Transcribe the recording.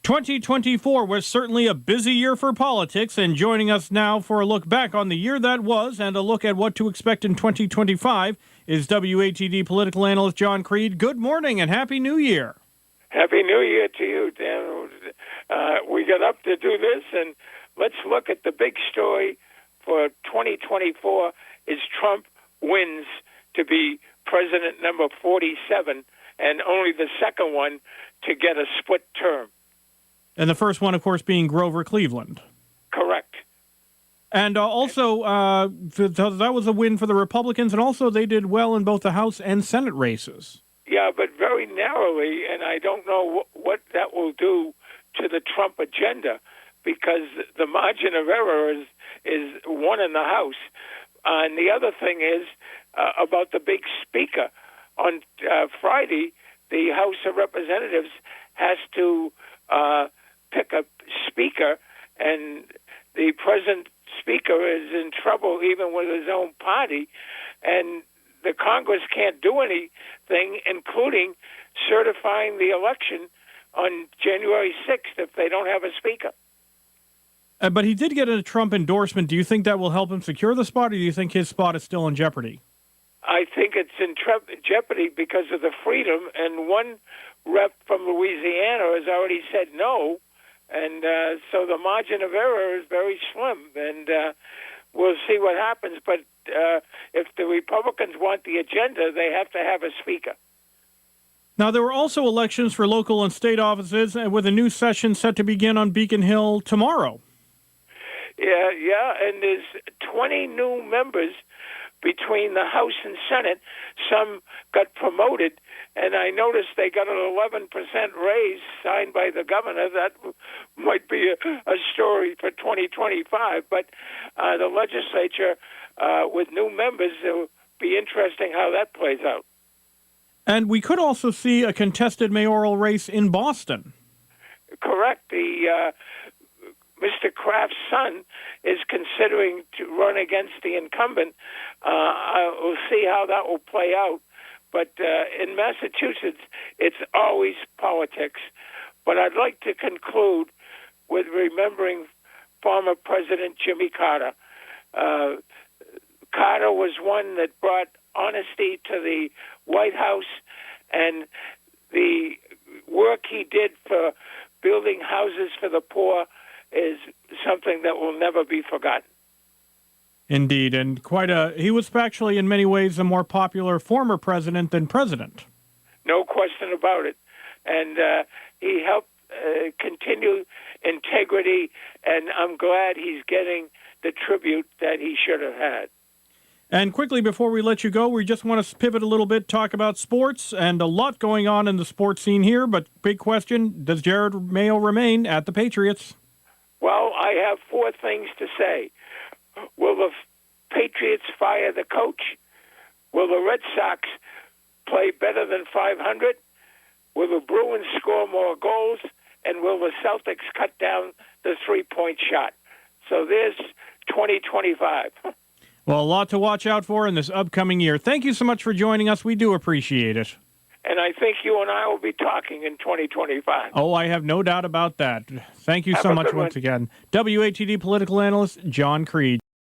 2024 was certainly a busy year for politics, and joining us now for a look back on the year that was and a look at what to expect in 2025 is WATD political analyst John Creed. Good morning and Happy New Year. Happy New Year to you, Dan. We got up to do this, and let's look at the big story for 2024 is Trump wins to be president number 47, and only the second one to get a split term. And the first one, of course, being Grover Cleveland. Correct. And also, that was a win for the Republicans, and also they did well in both the House and Senate races. Yeah, but very narrowly, and I don't know what that will do to the Trump agenda, because the margin of error is one in the House. And the other thing is about the big speaker. On Friday, the House of Representatives has to pick a speaker, and the present speaker is in trouble even with his own party, and the Congress can't do anything, including certifying the election on January 6th if they don't have a speaker. But he did get a Trump endorsement. Do you think that will help him secure the spot, or do you think his spot is still in jeopardy? I think it's in jeopardy because of the freedom, and one rep from Louisiana has already said no, and so the margin of error is very slim, and we'll see what happens. But if the Republicans want the agenda, they have to have a speaker. Now, there were also elections for local and state offices, and with a new session set to begin on Beacon Hill tomorrow. Yeah, and there's 20 new members between the House and Senate. Some got promoted, and I noticed they got an 11% raise signed by the governor. That might be a story for 2025. But the legislature, with new members, it will be interesting how that plays out. And we could also see a contested mayoral race in Boston. Correct. Mr. Kraft's son is considering to run against the incumbent. We'll see how that will play out. But in Massachusetts, it's always politics. But I'd like to conclude with remembering former President Jimmy Carter. Carter was one that brought honesty to the White House, and the work he did for building houses for the poor is something that will never be forgotten. Indeed, and he was actually in many ways a more popular former president than president. No question about it. And he helped continue integrity, and I'm glad he's getting the tribute that he should have had. And quickly, before we let you go, we just want to pivot a little bit, talk about sports, and a lot going on in the sports scene here, but big question, does Jared Mayo remain at the Patriots? Well, I have four things to say. Will the Patriots fire the coach? Will the Red Sox play better than 500? Will the Bruins score more goals? And will the Celtics cut down the three-point shot? So there's 2025. Well, a lot to watch out for in this upcoming year. Thank you so much for joining us. We do appreciate it. And I think you and I will be talking in 2025. Oh, I have no doubt about that. Thank you so much once again. WATD political analyst John Creed.